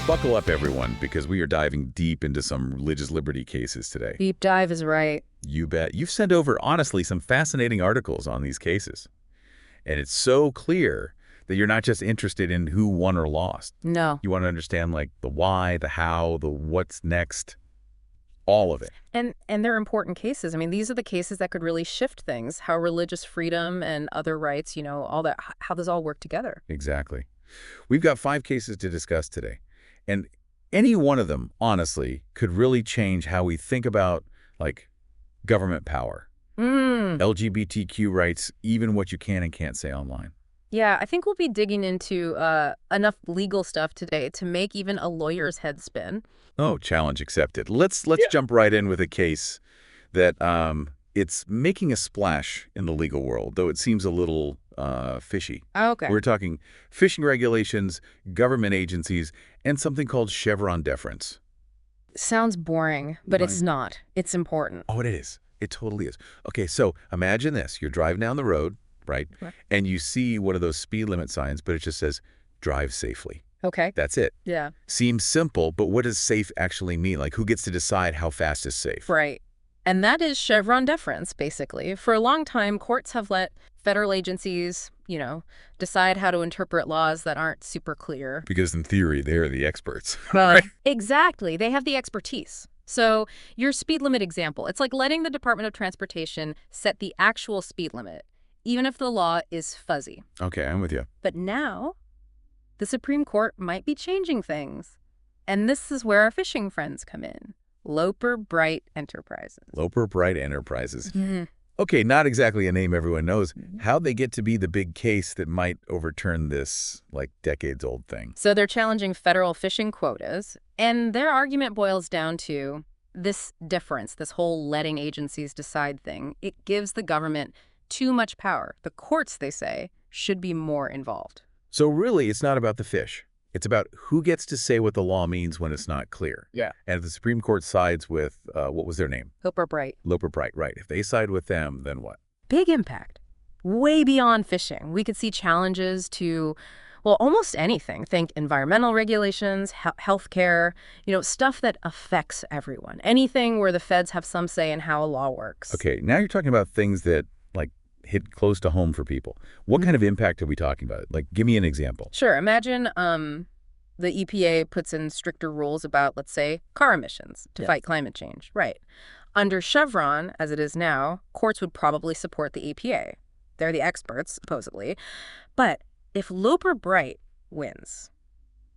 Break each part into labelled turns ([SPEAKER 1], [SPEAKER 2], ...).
[SPEAKER 1] Buckle up, everyone, because we are diving deep into some religious liberty cases today.
[SPEAKER 2] Deep dive is right.
[SPEAKER 1] You bet. You've sent over, honestly, some fascinating articles on these cases. And it's so clear that you're not just interested in who won or lost.
[SPEAKER 2] No.
[SPEAKER 1] You want to understand, like, the why, the how, the what's next, all of it.
[SPEAKER 2] And they're important cases. I mean, these are the cases that could really shift things, how religious freedom and other rights, all that, how those all work together.
[SPEAKER 1] Exactly. We've got 5 cases to discuss today. And any one of them, honestly, could really change how we think about, like, government power, LGBTQ rights, even what you can and can't say online.
[SPEAKER 2] Yeah, I think we'll be digging into enough legal stuff today to make even a lawyer's head spin.
[SPEAKER 1] Oh, challenge accepted. Let's jump right in with a case that it's making a splash in the legal world, though it seems a little fishy.
[SPEAKER 2] Okay.
[SPEAKER 1] We're talking fishing regulations, government agencies, and something called Chevron deference.
[SPEAKER 2] Sounds boring, but
[SPEAKER 1] Right.
[SPEAKER 2] it's not. It's important.
[SPEAKER 1] Oh, it is. It totally is. Okay, so imagine this. You're driving down the road, right? And you see one of those speed limit signs, but it just says, drive safely.
[SPEAKER 2] Okay.
[SPEAKER 1] That's it.
[SPEAKER 2] Yeah.
[SPEAKER 1] Seems simple, but what does safe actually mean? Like, who gets to decide how fast is safe?
[SPEAKER 2] Right. And that is Chevron deference, basically. For a long time, courts have let federal agencies, decide how to interpret laws that aren't super clear.
[SPEAKER 1] Because in theory, they're the experts.
[SPEAKER 2] Exactly. They have the expertise. So your speed limit example, it's like letting the Department of Transportation set the actual speed limit, even if the law is fuzzy.
[SPEAKER 1] Okay, I'm with you.
[SPEAKER 2] But now, the Supreme Court might be changing things. And this is where our fishing friends come in. Loper Bright Enterprises.
[SPEAKER 1] Loper Bright Enterprises. Okay, not exactly a name everyone knows. How'd they get to be the big case that might overturn this, like, decades-old thing?
[SPEAKER 2] So they're challenging federal fishing quotas, and their argument boils down to this deference, this whole letting agencies decide thing. It gives the government too much power. The courts, they say, should be more involved.
[SPEAKER 1] So really, it's not about the fish. It's about who gets to say what the law means when it's not clear.
[SPEAKER 2] Yeah.
[SPEAKER 1] And if the Supreme Court sides with, what was their name?
[SPEAKER 2] Loper Bright.
[SPEAKER 1] Loper Bright, right. If they side with them, then what?
[SPEAKER 2] Big impact. Way beyond fishing. We could see challenges to, well, almost anything. Think environmental regulations, healthcare, stuff that affects everyone. Anything where the feds have some say in how a law works.
[SPEAKER 1] Okay, now you're talking about things that, like, hit close to home for people. What kind of impact are we talking about? Like, give me an example.
[SPEAKER 2] Sure. Imagine the EPA puts in stricter rules about, let's say, car emissions to fight climate change. Right. Under Chevron, as it is now, courts would probably support the EPA. They're the experts, supposedly. But if Loper Bright wins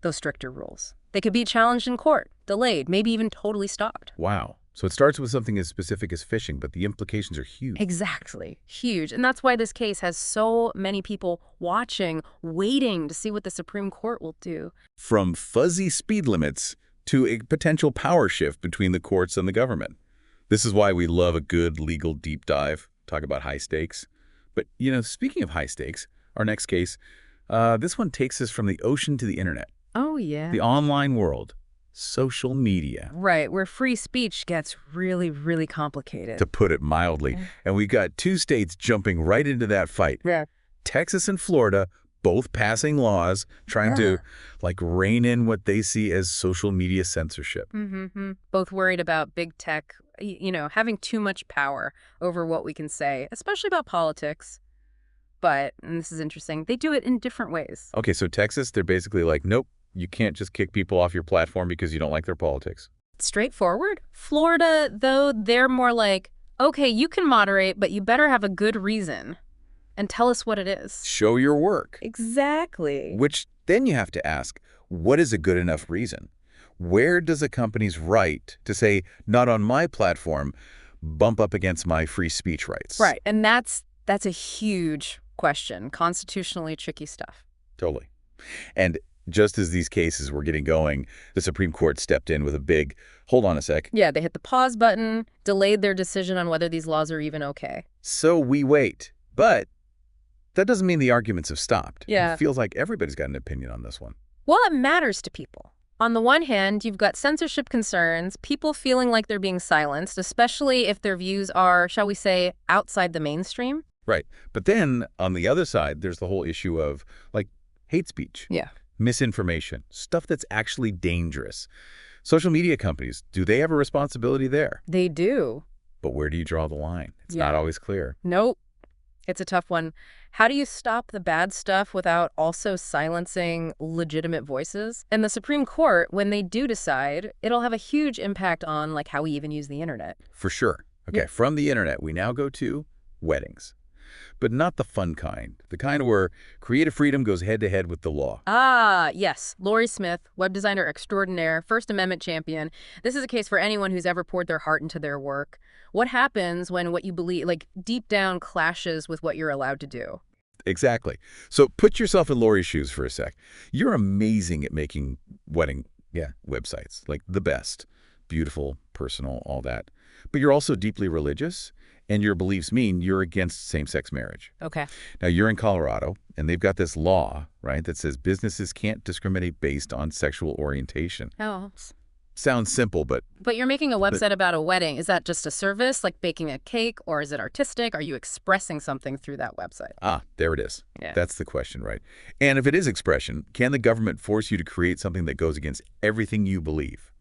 [SPEAKER 2] those stricter rules, they could be challenged in court, delayed, maybe even totally stopped.
[SPEAKER 1] Wow. So it starts with something as specific as fishing, but the implications are huge.
[SPEAKER 2] Exactly. Huge. And that's why this case has so many people watching, waiting to see what the Supreme Court will do.
[SPEAKER 1] From fuzzy speed limits to a potential power shift between the courts and the government. This is why we love a good legal deep dive, talk about high stakes. But, speaking of high stakes, our next case, this one takes us from the ocean to the internet.
[SPEAKER 2] Oh, yeah.
[SPEAKER 1] The online world. Social media.
[SPEAKER 2] Right, where free speech gets really, really complicated.
[SPEAKER 1] To put it mildly. And we got 2 states jumping right into that fight.
[SPEAKER 2] Yeah.
[SPEAKER 1] Texas and Florida, both passing laws, trying to, like, rein in what they see as social media censorship.
[SPEAKER 2] Both worried about big tech, having too much power over what we can say, especially about politics. But, and this is interesting, they do it in different ways.
[SPEAKER 1] Okay, so Texas, they're basically like, nope. You can't just kick people off your platform because you don't like their politics.
[SPEAKER 2] Straightforward. Florida, though, they're more like, okay, you can moderate, but you better have a good reason and tell us what it is.
[SPEAKER 1] Show your work.
[SPEAKER 2] Exactly.
[SPEAKER 1] Which then you have to ask, what is a good enough reason? Where does a company's right to say, not on my platform, bump up against my free speech rights?
[SPEAKER 2] Right. And that's a huge question. Constitutionally tricky stuff.
[SPEAKER 1] Totally. And just as these cases were getting going, the Supreme Court stepped in with a big, hold on a sec.
[SPEAKER 2] Yeah, they hit the pause button, delayed their decision on whether these laws are even okay.
[SPEAKER 1] So we wait. But that doesn't mean the arguments have stopped.
[SPEAKER 2] Yeah.
[SPEAKER 1] It feels like everybody's got an opinion on this one.
[SPEAKER 2] Well, it matters to people. On the one hand, you've got censorship concerns, people feeling like they're being silenced, especially if their views are, shall we say, outside the mainstream.
[SPEAKER 1] Right. But then on the other side, there's the whole issue of, like, hate speech.
[SPEAKER 2] Yeah.
[SPEAKER 1] misinformation, stuff that's actually dangerous. Social media companies, do they have a responsibility there?
[SPEAKER 2] They do.
[SPEAKER 1] But where do you draw the line? It's
[SPEAKER 2] Yeah.
[SPEAKER 1] not always clear.
[SPEAKER 2] Nope. It's a tough one. How do you stop the bad stuff without also silencing legitimate voices? And the Supreme Court, when they do decide, it'll have a huge impact on like how we even use the internet.
[SPEAKER 1] For sure. Okay, from the internet, we now go to weddings. But not the fun kind. The kind where creative freedom goes head-to-head with the law.
[SPEAKER 2] Ah, yes. Laurie Smith, web designer extraordinaire, First Amendment champion. This is a case for anyone who's ever poured their heart into their work. What happens when what you believe, like deep down, clashes with what you're allowed to do?
[SPEAKER 1] Exactly. So put yourself in Laurie's shoes for a sec. You're amazing at making wedding websites, like the best. Beautiful, personal, all that. But you're also deeply religious, and your beliefs mean you're against same-sex marriage.
[SPEAKER 2] Okay.
[SPEAKER 1] Now, you're in Colorado, and they've got this law, right, that says businesses can't discriminate based on sexual orientation.
[SPEAKER 2] Oh.
[SPEAKER 1] Sounds simple, but
[SPEAKER 2] But you're making a website about a wedding. Is that just a service, like baking a cake, or is it artistic? Are you expressing something through that website?
[SPEAKER 1] there it is.
[SPEAKER 2] Yeah.
[SPEAKER 1] That's the question, right? And if it is expression, can the government force you to create something that goes against everything you believe?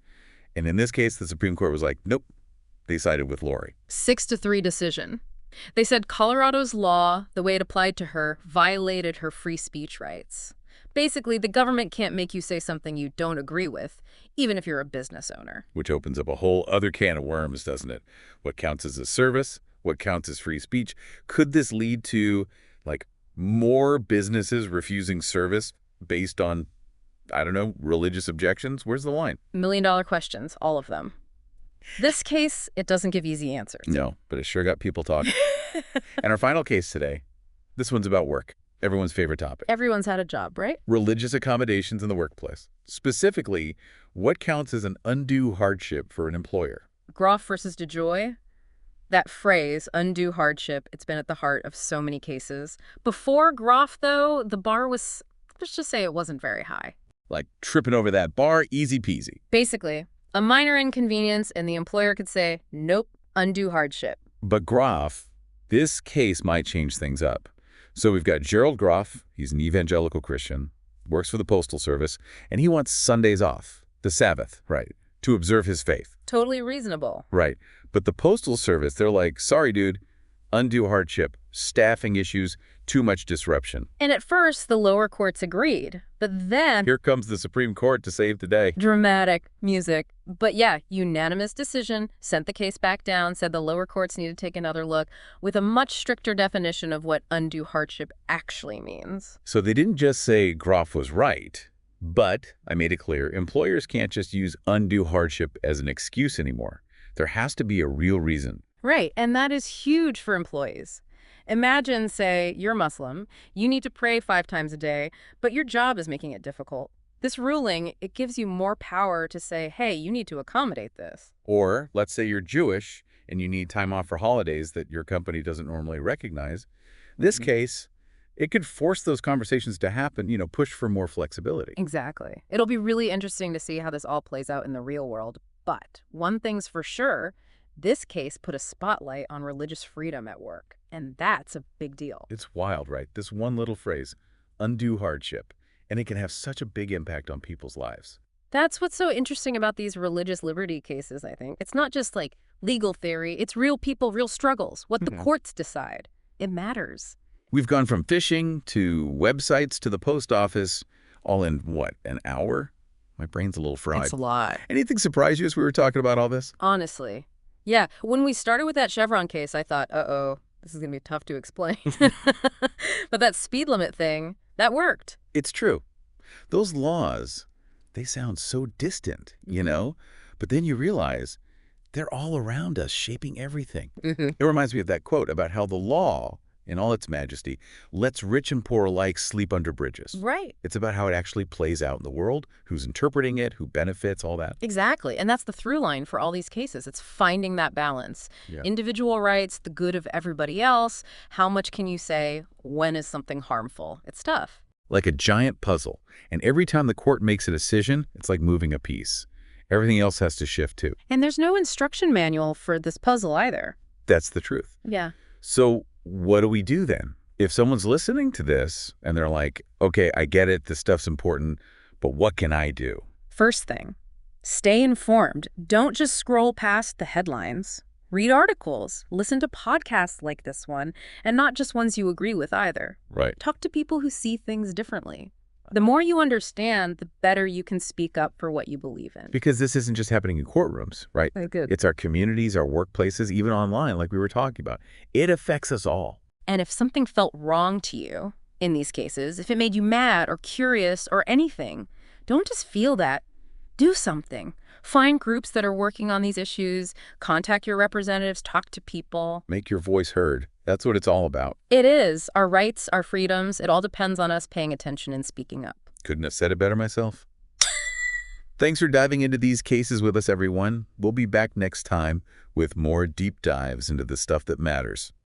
[SPEAKER 1] And in this case, the Supreme Court was like, nope. They sided with Laurie.
[SPEAKER 2] 6-3 decision. They said Colorado's law, the way it applied to her, violated her free speech rights. Basically, the government can't make you say something you don't agree with, even if you're a business owner.
[SPEAKER 1] Which opens up a whole other can of worms, doesn't it? What counts as a service? What counts as free speech? Could this lead to, like, more businesses refusing service based on, I don't know, religious objections? Where's the line?
[SPEAKER 2] $1 million questions, all of them. This case, it doesn't give easy answers.
[SPEAKER 1] No, but it sure got people talking. And our final case today, this one's about work. Everyone's favorite topic.
[SPEAKER 2] Everyone's had a job, right?
[SPEAKER 1] Religious accommodations in the workplace. Specifically, what counts as an undue hardship for an employer?
[SPEAKER 2] Groff versus DeJoy. That phrase, undue hardship, it's been at the heart of so many cases. Before Groff, though, the bar was, let's just say it wasn't very high.
[SPEAKER 1] Like tripping over that bar, easy peasy.
[SPEAKER 2] Basically, a minor inconvenience, and the employer could say, nope, undue hardship.
[SPEAKER 1] But Groff, this case might change things up. So we've got Gerald Groff. He's an evangelical Christian, works for the Postal Service, and he wants Sundays off, the Sabbath, right, to observe his faith.
[SPEAKER 2] Totally reasonable.
[SPEAKER 1] Right. But the Postal Service, they're like, sorry, dude, undue hardship, staffing issues, too much disruption.
[SPEAKER 2] And at first, the lower courts agreed. But then,
[SPEAKER 1] Here comes the Supreme Court to save the day.
[SPEAKER 2] dramatic music. But yeah, unanimous decision, sent the case back down, said the lower courts need to take another look with a much stricter definition of what undue hardship actually means.
[SPEAKER 1] So they didn't just say Groff was right, but I made it clear, employers can't just use undue hardship as an excuse anymore. There has to be a real reason.
[SPEAKER 2] Right, and that is huge for employees. Imagine, say, you're Muslim, you need to pray 5 times a day, but your job is making it difficult. This ruling, it gives you more power to say, hey, you need to accommodate this.
[SPEAKER 1] Or let's say you're Jewish and you need time off for holidays that your company doesn't normally recognize. This case, it could force those conversations to happen, push for more flexibility.
[SPEAKER 2] Exactly. It'll be really interesting to see how this all plays out in the real world. But one thing's for sure, this case put a spotlight on religious freedom at work, and that's a big deal.
[SPEAKER 1] It's wild, right? This one little phrase, undue hardship, and it can have such a big impact on people's lives.
[SPEAKER 2] That's what's so interesting about these religious liberty cases, I think. It's not just like legal theory, it's real people, real struggles, what the courts decide. It matters.
[SPEAKER 1] We've gone from fishing to websites to the post office, all in, what, an hour? My brain's a little fried.
[SPEAKER 2] It's a lot.
[SPEAKER 1] Anything surprise you as we were talking about all this?
[SPEAKER 2] Honestly. Yeah, when we started with that Chevron case, I thought, uh-oh, this is going to be tough to explain. But that speed limit thing, that worked.
[SPEAKER 1] It's true. Those laws, they sound so distant, But then you realize they're all around us, shaping everything. It reminds me of that quote about how the law, in all its majesty, lets rich and poor alike sleep under bridges.
[SPEAKER 2] Right.
[SPEAKER 1] It's about how it actually plays out in the world, who's interpreting it, who benefits, all that.
[SPEAKER 2] Exactly. And that's the through line for all these cases. It's finding that balance.
[SPEAKER 1] Yeah.
[SPEAKER 2] Individual rights, the good of everybody else. How much can you say? When is something harmful? It's tough.
[SPEAKER 1] Like a giant puzzle. And every time the court makes a decision, it's like moving a piece. Everything else has to shift too.
[SPEAKER 2] And there's no instruction manual for this puzzle either.
[SPEAKER 1] That's the truth.
[SPEAKER 2] Yeah.
[SPEAKER 1] So what do we do then? If someone's listening to this and they're like, okay, I get it, this stuff's important, but what can I do?
[SPEAKER 2] First thing, stay informed. Don't just scroll past the headlines. Read articles, listen to podcasts like this one, and not just ones you agree with either.
[SPEAKER 1] Right.
[SPEAKER 2] Talk to people who see things differently. The more you understand, the better you can speak up for what you believe in.
[SPEAKER 1] Because this isn't just happening in courtrooms, right?
[SPEAKER 2] Very good.
[SPEAKER 1] It's our communities, our workplaces, even online, like we were talking about. It affects us all.
[SPEAKER 2] And if something felt wrong to you in these cases, if it made you mad or curious or anything, don't just feel that. Do something. Find groups that are working on these issues, contact your representatives, talk to people.
[SPEAKER 1] Make your voice heard. That's what it's all about.
[SPEAKER 2] It is. Our rights, our freedoms, it all depends on us paying attention and speaking up.
[SPEAKER 1] Couldn't have said it better myself. Thanks for diving into these cases with us, everyone. We'll be back next time with more deep dives into the stuff that matters.